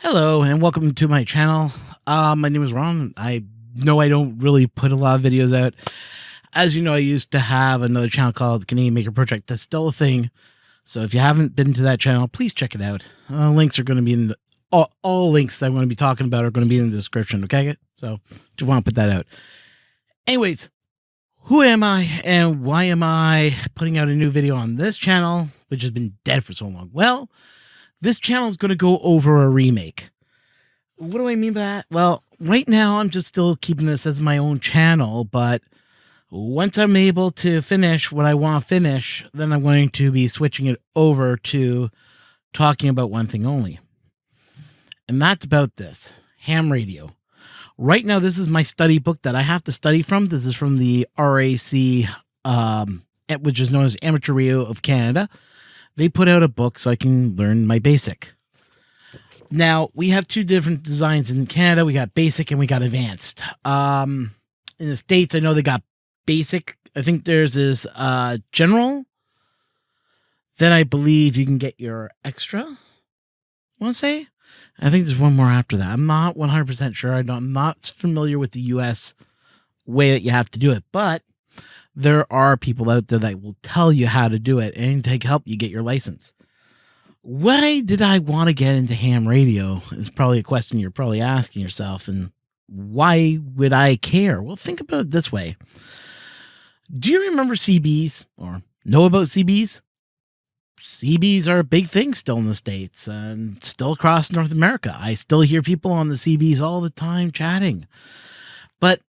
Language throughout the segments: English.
Hello and welcome to my channel. My name is Ron. I know I don't really put a lot of videos out. As you know, I used to have another channel called Canadian Maker Project. That's still a thing. So if you haven't been to that channel, please check it out. Links are going to be in all links that I'm going to be talking about are going to be in the description. Okay, so just want to put that out. Anyways, who am I and why am I putting out a new video on this channel, which has been dead for so long? Well, this channel is going to go over a remake. What do I mean by that? Well, right now I'm just still keeping this as my own channel, but once I'm able to finish what I want to finish, then I'm going to be switching it over to talking about one thing only. And that's about this ham radio. Right now, this is my study book that I have to study from. This is from the RAC, which is known as Amateur Radio of Canada. They put out a book so I can learn my basic. Now, we have two different designs in Canada. We got basic and we got advanced. In the States, I know they got basic. I think there's this general. Then I believe you can get your extra, I want to say. I think there's one more after that. I'm not 100% sure. I'm not familiar with the U.S. way that you have to do it. But there are people out there that will tell you how to do it and to help you get your license. Why did I want to get into ham radio is probably a question you're probably asking yourself. And why would I care? Well, think about it this way. Do you remember CBs or know about CBs? CBs are a big thing still in the States and still across North America. I still hear people on the CBs all the time chatting. But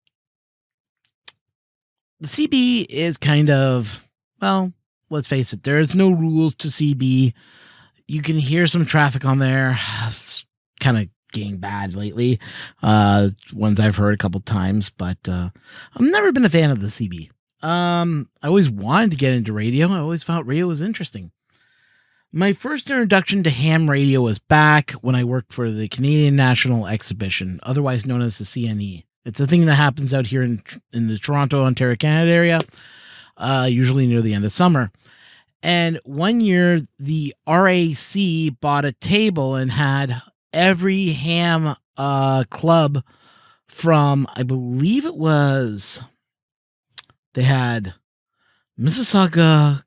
the CB is kind of, well, let's face it, there's no rules to CB. You can hear some traffic on there. It's kind of getting bad lately. Ones I've heard a couple times, but I've never been a fan of the CB. I always wanted to get into radio. I always thought radio was interesting. My first introduction to ham radio was back when I worked for the Canadian National Exhibition, otherwise known as the CNE. It's a thing that happens out here in the Toronto, Ontario, Canada area, usually near the end of summer. And one year, the RAC bought a table and had every ham club from, I believe it was, they had Mississauga,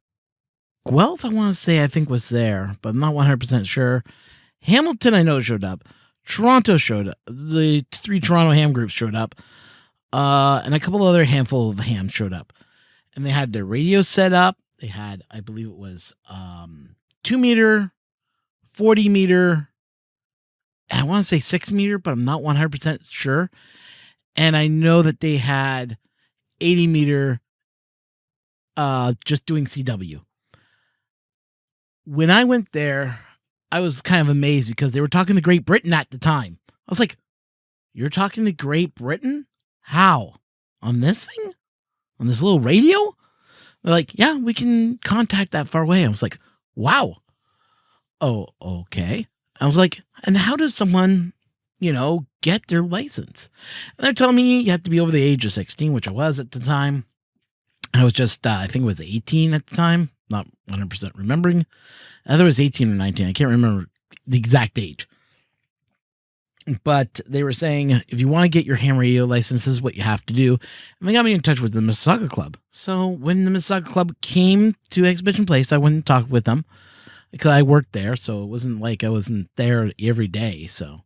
Guelph, I want to say, I think was there, but I'm not 100% sure. Hamilton, I know, showed up. Toronto showed up. The three Toronto ham groups showed up. And a couple other handful of hams showed up. And they had their radio set up. They had, I believe it was 2 meter, 40 meter, I want to say 6 meter, but I'm not 100% sure. And I know that they had 80 meter just doing CW. When I went there, I was kind of amazed because they were talking to Great Britain at the time. I was like, you're talking to Great Britain? How? On this thing? On this little radio? They're like, yeah, we can contact that far away. I was like, wow. Oh, okay. I was like, and how does someone, get their license? And they're telling me you have to be over the age of 16, which I was at the time. I was just, I think it was 18 at the time. Not 100% remembering. Either it was 18 or 19. I can't remember the exact age. But they were saying, if you want to get your ham radio license, this is what you have to do. And they got me in touch with the Mississauga Club. So when the Mississauga Club came to Exhibition Place, I went and talked with them because I worked there. So it wasn't like I wasn't there every day. So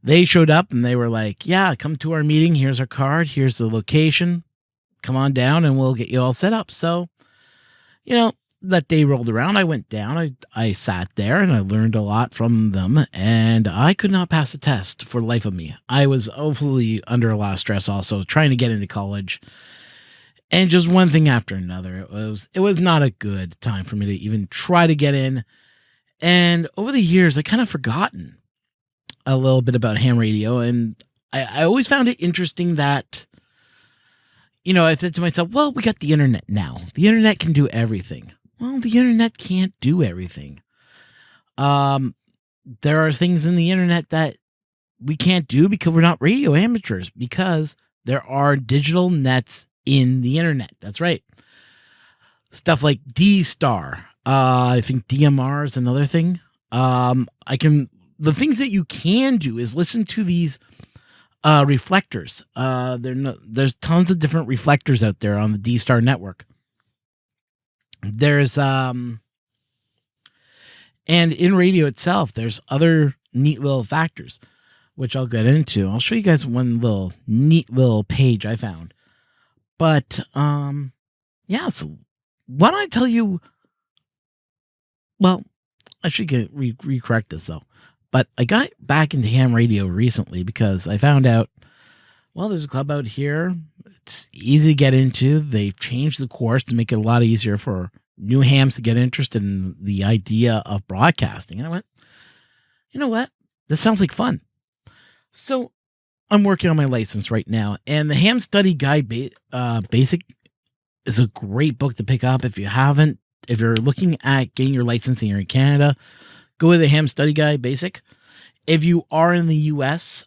they showed up and they were like, yeah, come to our meeting. Here's our card. Here's the location. Come on down and we'll get you all set up. So, that day rolled around. I went down. I sat there and I learned a lot from them. And I could not pass the test for the life of me. I was awfully under a lot of stress also, trying to get into college. And just one thing after another. It was not a good time for me to even try to get in. And over the years, I kind of forgotten a little bit about ham radio. And I always found it interesting that, I said to myself, well, we got the internet now. The internet can do everything. Well, the internet can't do everything. There are things in the internet that we can't do because we're not radio amateurs, because there are digital nets in the internet. That's right. Stuff like D-Star. I think DMR is another thing. I can the things that you can do is listen to these reflectors. There's tons of different reflectors out there on the D-Star network. There's and in radio itself, there's other neat little factors, which I'll get into. I'll show you guys one little neat little page I found. But yeah, so why don't I tell you? Well, I should get recorrect this though. But I got back into ham radio recently because I found out, well, there's a club out here. It's easy to get into. They've changed the course to make it a lot easier for new hams to get interested in the idea of broadcasting. And I went, you know what? This sounds like fun. So I'm working on my license right now. And the Ham Study Guide Basic is a great book to pick up if you haven't. If you're looking at getting your license and you're in Canada, go with the Ham Study Guide Basic. If you are in the US,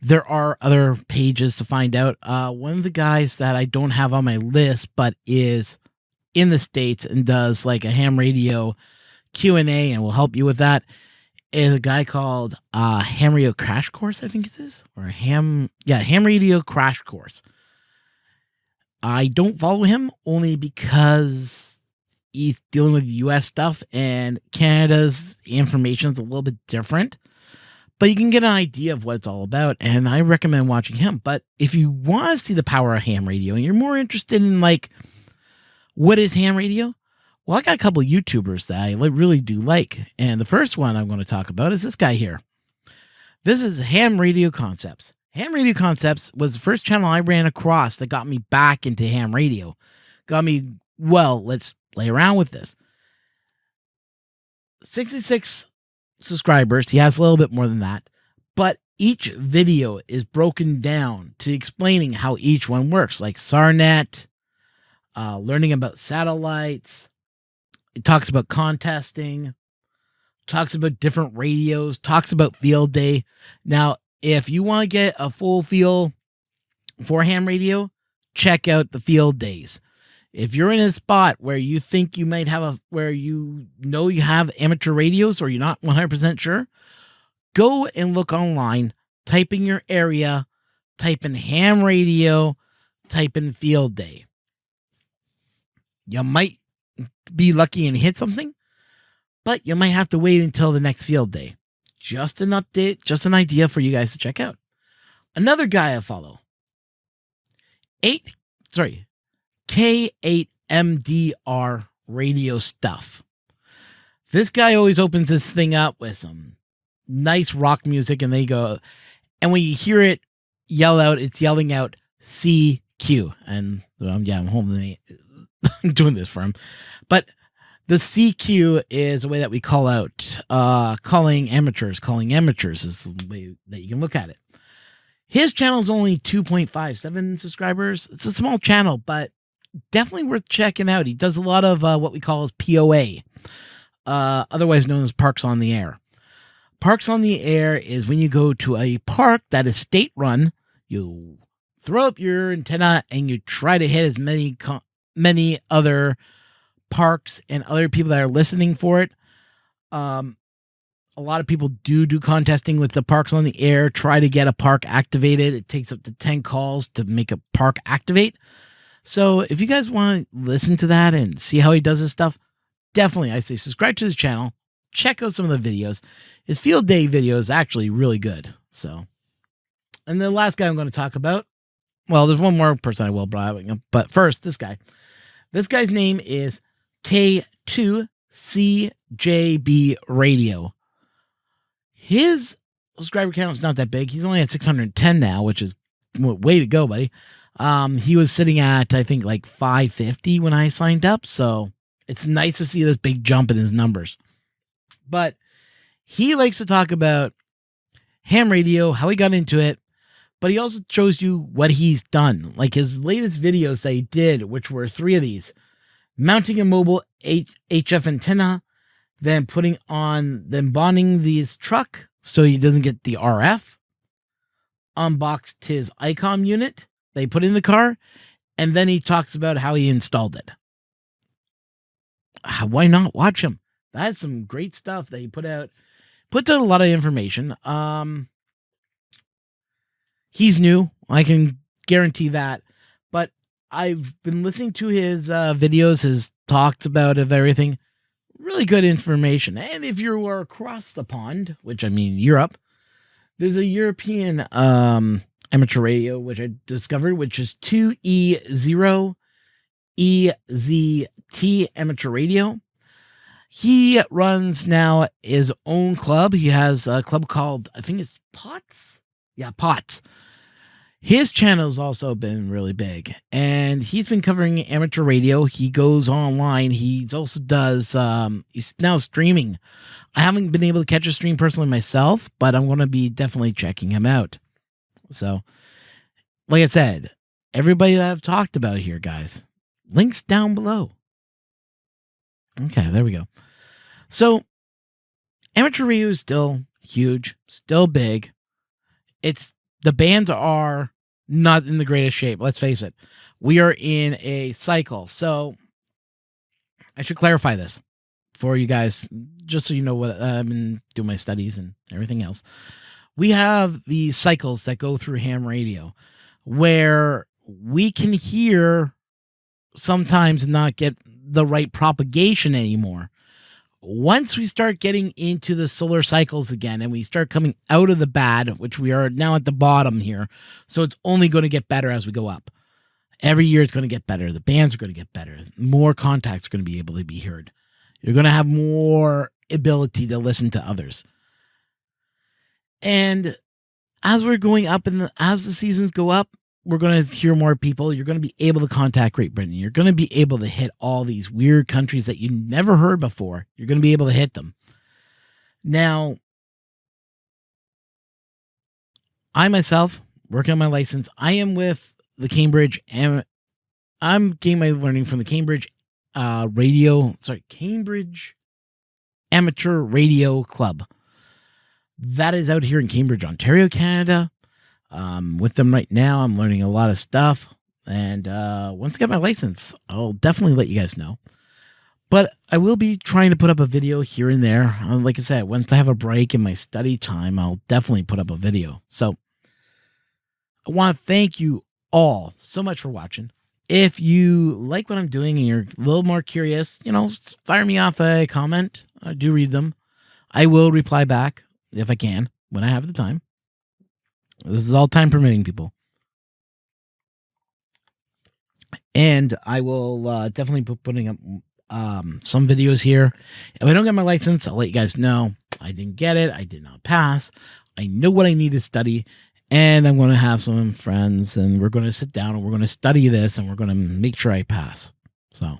there are other pages to find out. One of the guys that I don't have on my list, but is in the States and does like a ham radio Q&A and will help you with that, is a guy called Ham Radio Crash Course, I think it is. Or Ham Radio Crash Course. I don't follow him only because he's dealing with US stuff and Canada's information is a little bit different. But you can get an idea of what it's all about, and I recommend watching him. But if you want to see the power of ham radio and you're more interested in, like, what is ham radio? Well, I got a couple of YouTubers that I really do like. And the first one I'm going to talk about is this guy here. This is Ham Radio Concepts. Ham Radio Concepts was the first channel I ran across that got me back into ham radio. Got me, well, let's play around with this. 66 subscribers. He has a little bit more than that. But each video is broken down to explaining how each one works, like SARnet, learning about satellites. It talks about contesting, talks about different radios, talks about field day. Now, if you want to get a full feel for ham radio, check out the field days. If you're in a spot where you think you might have where you know you have amateur radios or you're not 100% sure, go and look online, type in your area, type in ham radio, type in field day. You might be lucky and hit something, but you might have to wait until the next field day. Just an update, just an idea for you guys to check out. Another guy I follow, K8MDR Radio Stuff. This guy always opens this thing up with some nice rock music, and they go, and when you hear it yell out, it's yelling out CQ. And I'm holding doing this for him. But the CQ is a way that we call out calling amateurs. Calling amateurs is the way that you can look at it. His channel is only 2.57 subscribers. It's a small channel, but definitely worth checking out. He does a lot of what we call as POA, otherwise known as Parks on the Air. Parks on the Air is when you go to a park that is state-run, you throw up your antenna and you try to hit as many other parks and other people that are listening for it. A lot of people do contesting with the Parks on the Air, try to get a park activated. It takes up to 10 calls to make a park activate. So if you guys want to listen to that and see how he does his stuff, definitely I say subscribe to his channel. Check out some of the videos. His field day video is actually really good. So, and the last guy I'm going to talk about, well, there's one more person I will bring up, but first, this guy. This guy's name is K2CJB Radio. His subscriber count is not that big. He's only at 610 now, which is way to go, buddy. He was sitting at, I think, like 550 when I signed up. So it's nice to see this big jump in his numbers. But he likes to talk about ham radio, how he got into it. But he also shows you what he's done. Like his latest videos that he did, which were 3 of these. Mounting a mobile HF antenna, then bonding this truck so he doesn't get the RF. Unboxed his ICOM unit they put in the car, and then he talks about how he installed it. Why not watch him? That's some great stuff that he put out. Puts out a lot of information. He's new, I can guarantee that. But I've been listening to his videos, his talks about of everything. Really good information. And if you are across the pond, which I mean Europe, there's a European amateur radio which I discovered, which is 2E0 EZT amateur radio. He runs now his own club. He has a club called, I think it's Pots. Yeah, Pots. His channel's also been really big, and he's been covering amateur radio. He goes online. He also does, he's now streaming. I haven't been able to catch a stream personally myself, but I'm going to be definitely checking him out. So, like I said, everybody that I've talked about here, guys, links down below. Okay, there we go. So, amateur radio is still huge, still big. The bands are not in the greatest shape. Let's face it. We are in a cycle. So I should clarify this for you guys, just so you know what I've been doing my studies and everything else. We have these cycles that go through ham radio where we can hear sometimes not get the right propagation anymore. Once we start getting into the solar cycles again and we start coming out of the bad, which we are now at the bottom here, so it's only going to get better as we go up. Every year it's going to get better. The bands are going to get better. More contacts are going to be able to be heard. You're going to have more ability to listen to others. And as we're going up and as the seasons go up, we're going to hear more people. You're going to be able to contact Great Britain. You're going to be able to hit all these weird countries that you never heard before. You're going to be able to hit them. Now, I myself, working on my license, I am with the Cambridge, and I'm getting my learning from the Cambridge Cambridge Amateur Radio Club. That is out here in Cambridge, Ontario, Canada. With them right now, I'm learning a lot of stuff. And once I get my license, I'll definitely let you guys know. But I will be trying to put up a video here and there. Like I said, once I have a break in my study time, I'll definitely put up a video. So I want to thank you all so much for watching. If you like what I'm doing and you're a little more curious, fire me off a comment. I do read them. I will reply back if I can, when I have the time. This is all time permitting, people. And I will definitely be putting up some videos here. If I don't get my license, I'll let you guys know. I didn't get it. I did not pass. I know what I need to study. And I'm going to have some friends, and we're going to sit down, and we're going to study this, and we're going to make sure I pass. So I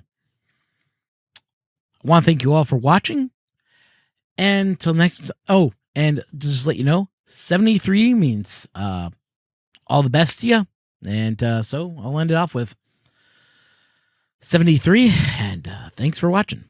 want to thank you all for watching. And until next... Oh, and just let you know, 73 means all the best to you. And so I'll end it off with 73. And thanks for watching.